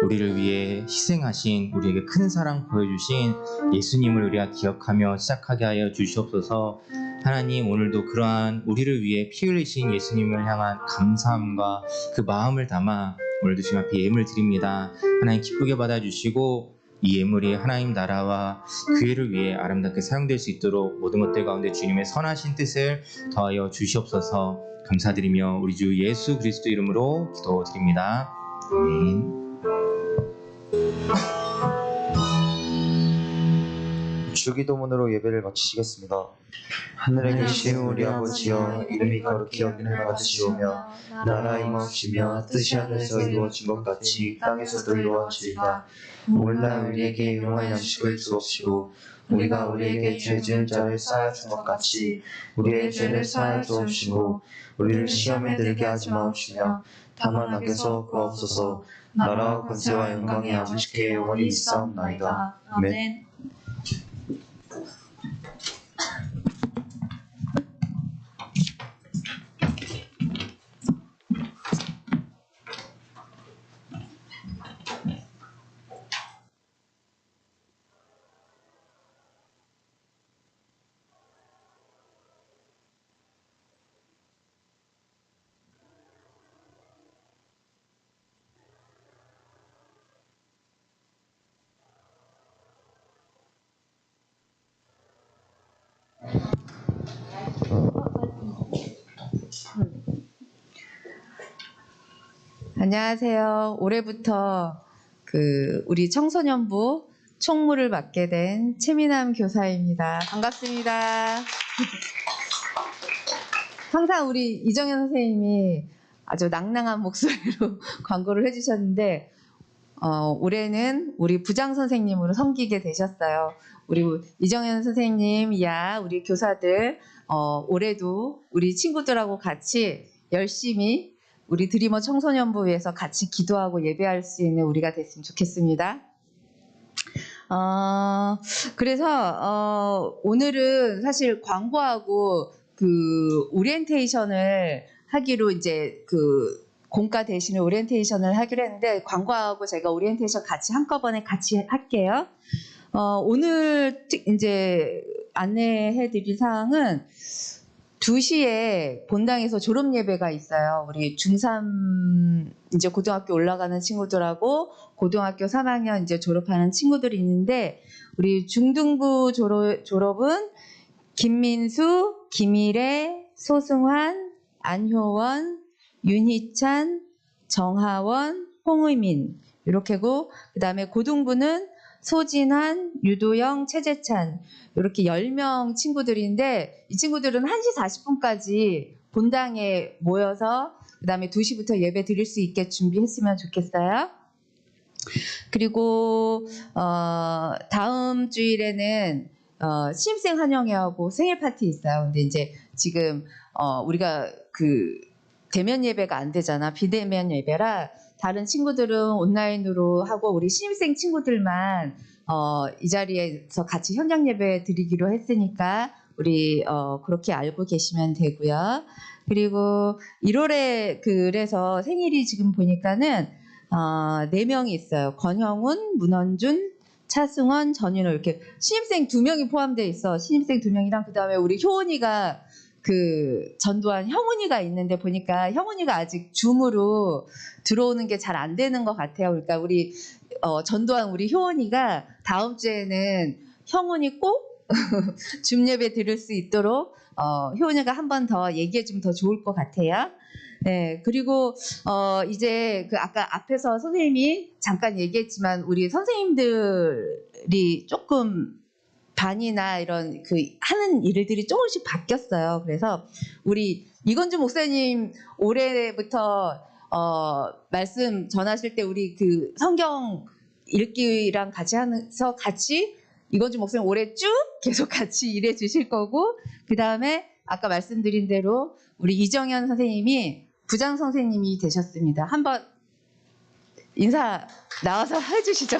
우리를 위해 희생하신 우리에게 큰 사랑 보여주신 예수님을 우리가 기억하며 시작하게 하여 주시옵소서. 하나님 오늘도 그러한 우리를 위해 피 흘리신 예수님을 향한 감사함과 그 마음을 담아 오늘도 주님 앞에 예물 드립니다. 하나님 기쁘게 받아주시고 이 예물이 하나님 나라와 교회를 위해 아름답게 사용될 수 있도록 모든 것들 가운데 주님의 선하신 뜻을 더하여 주시옵소서. 감사드리며 우리 주 예수 그리스도 이름으로 기도드립니다. 아멘. 주기도문으로 예배를 마치시겠습니다. 하늘에 계신 우리 아버지여, 이름이 거룩히 여김을 받으시오며 나라의 임하옵시며 뜻이 하늘에서 이루어진 것 같이 땅에서도 이루어지리이다. 오늘날 우리에게 일용할 양식을 주옵시고 우리가 우리에게 죄 지은 자를 사하여 준 것 같이 우리의 죄를 사하여 주옵시고 우리를 시험에 들게 하지 마옵시며 다만 악에서 구하옵소서. 나라와 권세와 영광이 아버지께 영원히 있사옵나이다. 아멘. 안녕하세요. 올해부터 우리 청소년부 총무를 맡게 된 최미남 교사입니다. 반갑습니다. 항상 우리 이정현 선생님이 아주 낭낭한 목소리로 광고를 해주셨는데 올해는 우리 부장 선생님으로 섬기게 되셨어요. 우리 이정현 선생님이야 우리 교사들 올해도 우리 친구들하고 같이 열심히 우리 드리머 청소년부 위해서 같이 기도하고 예배할 수 있는 우리가 됐으면 좋겠습니다. 그래서 오늘은 사실 광고하고 오리엔테이션을 하기로 이제 공과 대신에 오리엔테이션을 하기로 했는데 광고하고 제가 오리엔테이션 같이 한꺼번에 같이 할게요. 오늘 이제 안내해 드릴 사항은 2시에 본당에서 졸업 예배가 있어요. 우리 중3 이제 고등학교 올라가는 친구들하고 고등학교 3학년 이제 졸업하는 친구들이 있는데 우리 중등부 졸업은 김민수, 김일애, 소승환, 안효원, 윤희찬, 정하원, 홍의민 이렇게고 그다음에 고등부는 소진환, 유도영, 최재찬 이렇게 10명 친구들인데 이 친구들은 1시 40분까지 본당에 모여서 그다음에 2시부터 예배 드릴 수 있게 준비했으면 좋겠어요. 그리고 다음 주일에는 신입생 환영회하고 생일 파티 있어요. 근데 이제 지금 우리가 대면 예배가 안 되잖아. 비대면 예배라 다른 친구들은 온라인으로 하고 우리 신입생 친구들만 이 자리에서 같이 현장 예배 드리기로 했으니까 우리 그렇게 알고 계시면 되고요. 그리고 1월에 그래서 생일이 지금 보니까는 4명이 있어요. 권형훈, 문원준, 차승원, 전윤호 이렇게 신입생 2명이 포함되어 있어. 신입생 2명이랑 그다음에 우리 효원이가 전두환 형훈이가 있는데 보니까 형훈이가 아직 줌으로 들어오는 게 잘 안 되는 것 같아요. 그러니까 우리 전두환 우리 효원이가 다음 주에는 형훈이 꼭 줌 예배 드릴 수 있도록 효원이가 한 번 더 얘기해 주면 더 좋을 것 같아요. 네, 그리고 이제 아까 앞에서 선생님이 잠깐 얘기했지만 우리 선생님들이 조금 반이나 이런 하는 일들이 조금씩 바뀌었어요. 그래서 우리 이건주 목사님 올해부터 말씀 전하실 때 우리 성경 읽기랑 같이 하면서 같이 이건주 목사님 올해 쭉 계속 같이 일해 주실 거고 그 다음에 아까 말씀드린 대로 우리 이정현 선생님이 부장 선생님이 되셨습니다. 한번 인사 나와서 해주시죠.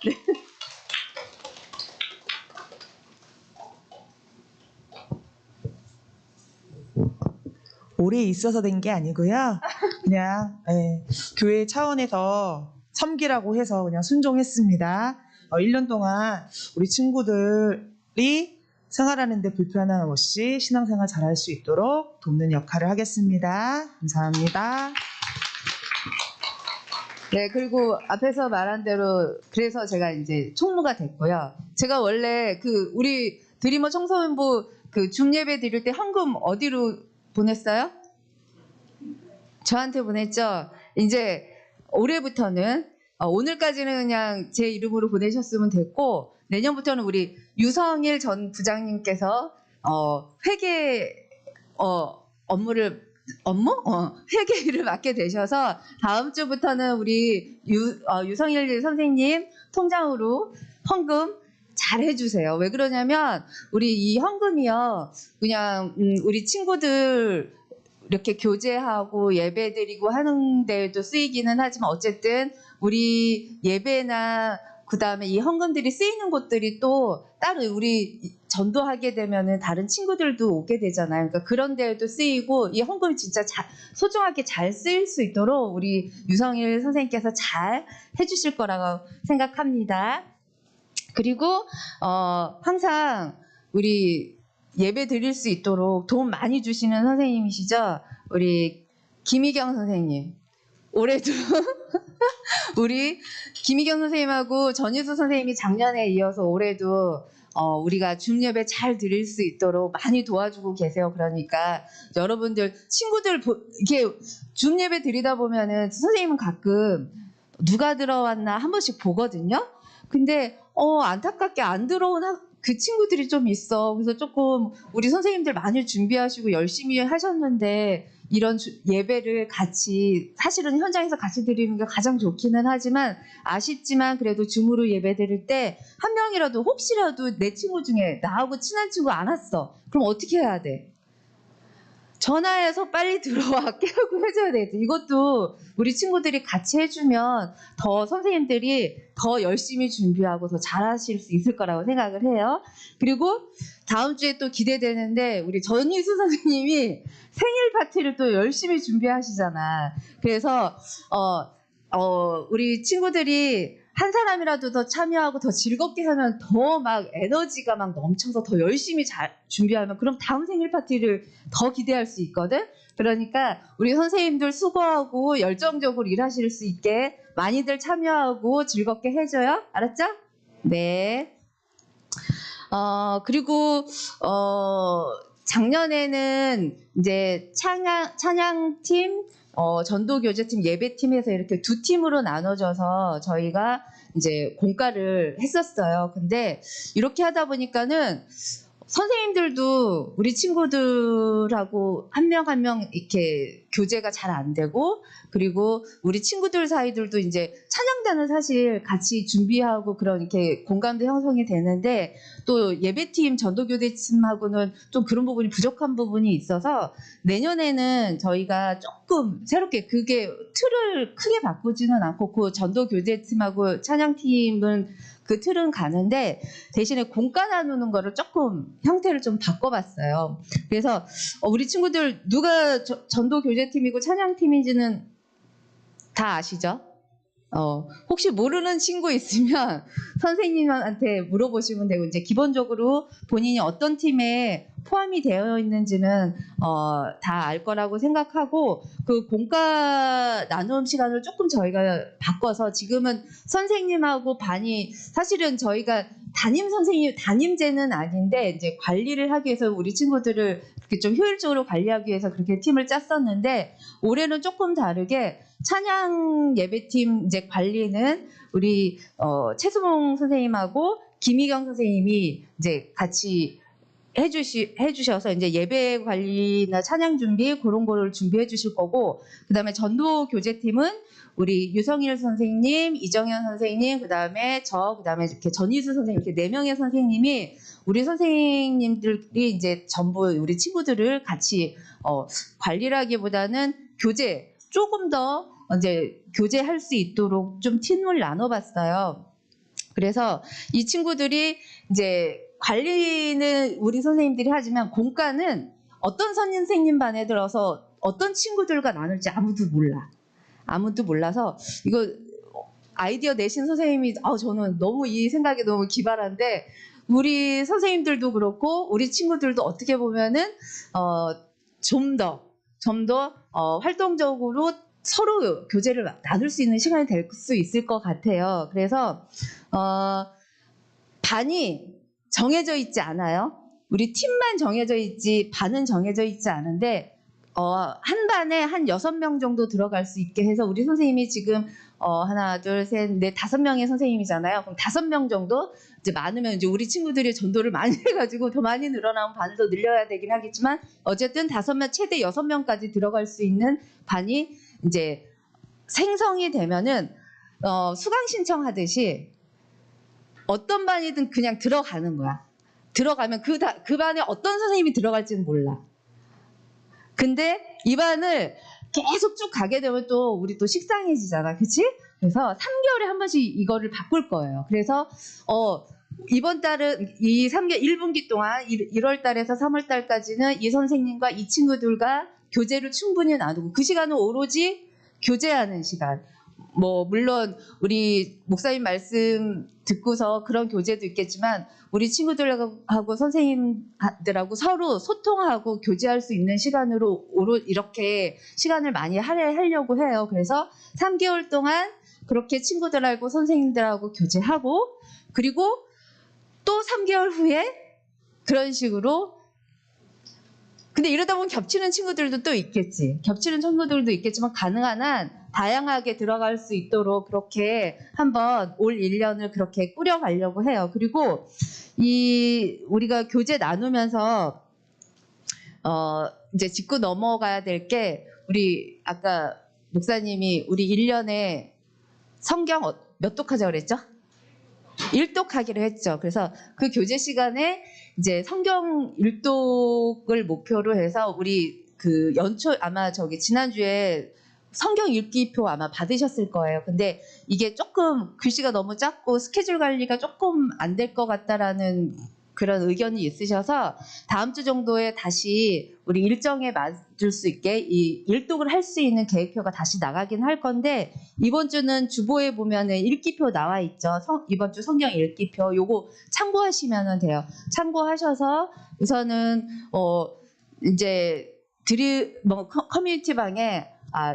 네. 오래 있어서 된 게 아니고요. 그냥 교회 차원에서 섬기라고 해서 그냥 순종했습니다. 1년 동안 우리 친구들이 생활하는 데 불편함 없이 신앙생활 잘할 수 있도록 돕는 역할을 하겠습니다. 감사합니다. 네, 그리고 앞에서 말한 대로 그래서 제가 이제 총무가 됐고요. 제가 원래 그 우리 드리머 청소년부 그 줌예배 드릴 때 헌금 어디로 보냈어요? 저한테 보냈죠. 이제 올해부터는 오늘까지는 그냥 제 이름으로 보내셨으면 됐고 내년부터는 우리 유성일 전 부장님께서 회계 회계를 맡게 되셔서 다음 주부터는 우리 유성일 선생님 통장으로 헌금 잘 해주세요. 왜 그러냐면 우리 이 헌금이요 그냥 우리 친구들 이렇게 교제하고 예배드리고 하는 데에도 쓰이기는 하지만 어쨌든 우리 예배나 그다음에 이 헌금들이 쓰이는 곳들이 또 따로 우리 전도하게 되면은 다른 친구들도 오게 되잖아요. 그러니까 그런 데에도 쓰이고 이 헌금이 진짜 소중하게 잘 쓰일 수 있도록 우리 유성일 선생님께서 잘 해주실 거라고 생각합니다. 그리고 항상 우리 예배 드릴 수 있도록 도움 많이 주시는 선생님이시죠. 우리 김희경 선생님. 올해도 우리 김희경 선생님하고 전유수 선생님이 작년에 이어서 올해도 우리가 줌 예배 잘 드릴 수 있도록 많이 도와주고 계세요. 그러니까 여러분들 친구들 이렇게 줌 예배 드리다 보면은 선생님은 가끔 누가 들어왔나 한 번씩 보거든요. 근데 안타깝게 안 들어온 그 친구들이 좀 있어. 그래서 조금 우리 선생님들 많이 준비하시고 열심히 하셨는데 이런 예배를 같이 사실은 현장에서 같이 드리는 게 가장 좋기는 하지만 아쉽지만 그래도 줌으로 예배 드릴 때 한 명이라도 혹시라도 내 친구 중에 나하고 친한 친구 안 왔어. 그럼 어떻게 해야 돼? 전화해서 빨리 들어와 깨우고 해줘야 되겠죠. 이것도 우리 친구들이 같이 해주면 더 선생님들이 더 열심히 준비하고 더 잘하실 수 있을 거라고 생각을 해요. 그리고 다음 주에 또 기대되는데 우리 전희수 선생님이 생일 파티를 또 열심히 준비하시잖아. 그래서 우리 친구들이 한 사람이라도 더 참여하고 더 즐겁게 하면 더 막 에너지가 막 넘쳐서 더 열심히 잘 준비하면 그럼 다음 생일 파티를 더 기대할 수 있거든. 그러니까 우리 선생님들 수고하고 열정적으로 일하실 수 있게 많이들 참여하고 즐겁게 해줘요. 알았죠? 네. 그리고 작년에는 이제 찬양팀, 전도교제팀, 예배팀에서 이렇게 두 팀으로 나눠져서 저희가 이제 공과를 했었어요. 근데 이렇게 하다 보니까는 선생님들도 우리 친구들하고 한 명 한 명 이렇게 교제가 잘 안 되고 그리고 우리 친구들 사이들도 이제 찬양단은 사실 같이 준비하고 그런 이렇게 공감도 형성이 되는데 또 예배팀 전도교대팀하고는 좀 그런 부분이 부족한 부분이 있어서 내년에는 저희가 조금 새롭게 그게 틀을 크게 바꾸지는 않고 그 전도교대팀하고 찬양팀은 그 틀은 가는데 대신에 공과 나누는 거를 조금 형태를 좀 바꿔봤어요. 그래서 우리 친구들 누가 전도 교제팀이고 찬양팀인지는 다 아시죠? 혹시 모르는 친구 있으면 선생님한테 물어보시면 되고 이제 기본적으로 본인이 어떤 팀에 포함이 되어 있는지는 다 알 거라고 생각하고 그 공과 나눔 시간을 조금 저희가 바꿔서 지금은 선생님하고 반이 사실은 저희가 담임제는 아닌데 이제 관리를 하기 위해서 우리 친구들을 이렇게 좀 효율적으로 관리하기 위해서 그렇게 팀을 짰었는데 올해는 조금 다르게 찬양 예배팀 이제 관리는 우리 최수봉 선생님하고 김희경 선생님이 이제 같이 해주셔서 이제 예배 관리나 찬양 준비 그런 거를 준비해 주실 거고 그다음에 전도 교제팀은 우리 유성일 선생님, 이정현 선생님, 그다음에 그다음에 이렇게 전희수 선생님 이렇게 4명의 선생님이 우리 선생님들이 이제 전부 우리 친구들을 같이 관리라기보다는 교제 조금 더 이제 교제할 수 있도록 좀 팀을 나눠봤어요. 그래서 이 친구들이 이제 관리는 우리 선생님들이 하지만 공과는 어떤 선생님 반에 들어서 어떤 친구들과 나눌지 아무도 몰라. 아무도 몰라서 이거 아이디어 내신 선생님이 저는 너무 이 생각이 너무 기발한데 우리 선생님들도 그렇고 우리 친구들도 어떻게 보면은 좀 더 활동적으로 서로 교재를 나눌 수 있는 시간이 될 수 있을 것 같아요. 그래서 반이 정해져 있지 않아요. 우리 팀만 정해져 있지 반은 정해져 있지 않은데 한 반에 한 6명 정도 들어갈 수 있게 해서 우리 선생님이 지금 하나, 둘, 셋, 넷, 5명의 선생님이잖아요. 그럼 5명 정도 이제 많으면 이제 우리 친구들이 전도를 많이 해가지고 더 많이 늘어나면 반을 더 늘려야 되긴 하겠지만 어쨌든 5명 최대 6명까지 들어갈 수 있는 반이 이제 생성이 되면은 수강 신청하듯이 어떤 반이든 그냥 들어가는 거야. 들어가면 그 반에 어떤 선생님이 들어갈지는 몰라. 근데 이 반을 계속 쭉 가게 되면 또 우리 또 식상해지잖아. 그치? 그래서 3개월에 한 번씩 이거를 바꿀 거예요. 그래서 이번 달은 이 3개월 1분기 동안 1월 달에서 3월 달까지는 이 선생님과 이 친구들과 교재를 충분히 나누고 그 시간은 오로지 교제하는 시간. 뭐 물론 우리 목사님 말씀 듣고서 그런 교재도 있겠지만 우리 친구들하고 선생님들하고 서로 소통하고 교제할 수 있는 시간으로 이렇게 시간을 많이 할애하려고 해요. 그래서 3개월 동안 그렇게 친구들하고 선생님들하고 교제하고 그리고 또 3개월 후에 그런 식으로 근데 이러다 보면 겹치는 친구들도 또 있겠지. 겹치는 친구들도 있겠지만 가능한 한 다양하게 들어갈 수 있도록 그렇게 한번 올 1년을 그렇게 꾸려가려고 해요. 그리고 우리가 교재 나누면서 이제 짚고 넘어가야 될 게 우리 아까 목사님이 우리 1년에 성경 몇 독하자고 그랬죠? 1독하기로 했죠. 그래서 그 교재 시간에 이제 성경 1독을 목표로 해서 우리 그 연초 아마 지난주에 성경 읽기표 아마 받으셨을 거예요. 근데 이게 조금 글씨가 너무 작고 스케줄 관리가 조금 안 될 것 같다라는 그런 의견이 있으셔서 다음 주 정도에 다시 우리 일정에 맞을 수 있게 이 일독을 할 수 있는 계획표가 다시 나가긴 할 건데 이번 주는 주보에 보면은 읽기표 나와 있죠. 이번 주 성경 읽기표 요거 참고하시면 돼요. 참고하셔서 우선은 이제 커뮤니티 방에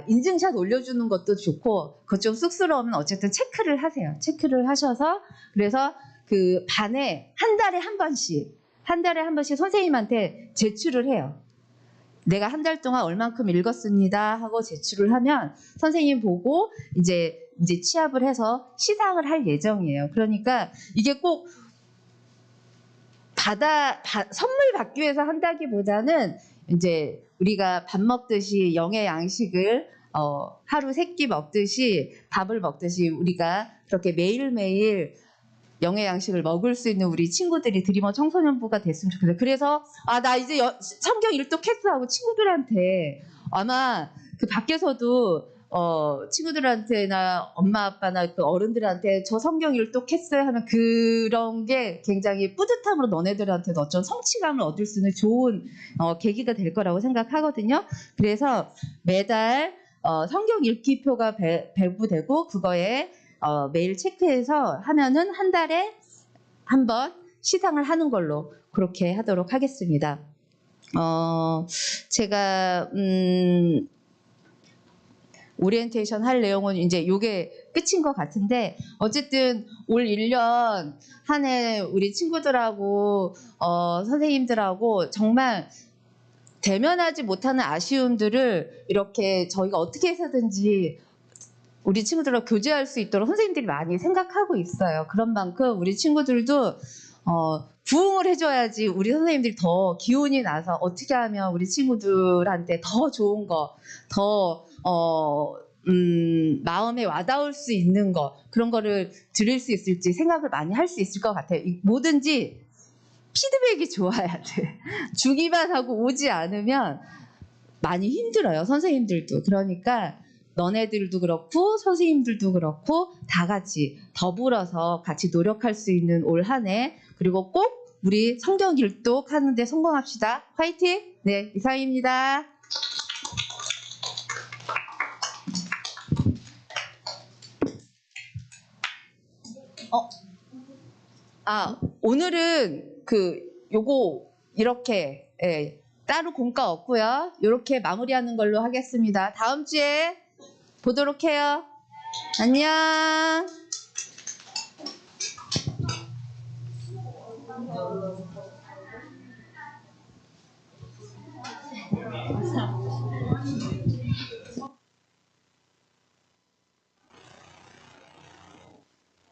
인증샷 올려주는 것도 좋고 그것 좀 쑥스러우면 어쨌든 체크를 하세요. 체크를 하셔서 그래서 그 반에 한 달에 한 번씩 선생님한테 제출을 해요. 내가 한 달 동안 얼만큼 읽었습니다 하고 제출을 하면 선생님 보고 이제 취합을 해서 시상을 할 예정이에요. 그러니까 이게 꼭 선물 받기 위해서 한다기보다는 이제 우리가 밥 먹듯이 영의 양식을 하루 3끼 먹듯이 밥을 먹듯이 우리가 그렇게 매일매일 영의 양식을 먹을 수 있는 우리 친구들이 드리머 청소년부가 됐으면 좋겠어요. 그래서 나 이제 성경 일독했어 하고 친구들한테 아마 그 밖에서도 친구들한테나 엄마 아빠나 그 어른들한테 저 성경 일독했어요 하면 그런 게 굉장히 뿌듯함으로 너네들한테도 어떤 성취감을 얻을 수 있는 좋은 계기가 될 거라고 생각하거든요. 그래서 매달 성경 읽기표가 배부되고 그거에 매일 체크해서 하면은 한 달에 한 번 시상을 하는 걸로 그렇게 하도록 하겠습니다. 제가 오리엔테이션 할 내용은 이제 요게 끝인 것 같은데 어쨌든 올 1년 한 해 우리 친구들하고 선생님들하고 정말 대면하지 못하는 아쉬움들을 이렇게 저희가 어떻게 해서든지 우리 친구들과 교제할 수 있도록 선생님들이 많이 생각하고 있어요. 그런 만큼 우리 친구들도 부응을 해줘야지 우리 선생님들이 더 기운이 나서 어떻게 하면 우리 친구들한테 더 좋은 거, 더 마음에 와닿을 수 있는 거 그런 거를 드릴 수 있을지 생각을 많이 할 수 있을 것 같아요. 뭐든지 피드백이 좋아야 돼. 주기만 하고 오지 않으면 많이 힘들어요. 선생님들도. 그러니까 너네들도 그렇고 선생님들도 그렇고 다 같이 더불어서 같이 노력할 수 있는 올 한 해 그리고 꼭 우리 성경 일독 하는데 성공합시다. 화이팅! 네, 이상입니다. 오늘은 요거 이렇게 따로 공과 없고요. 이렇게 마무리하는 걸로 하겠습니다. 다음 주에 보도록 해요. 안녕.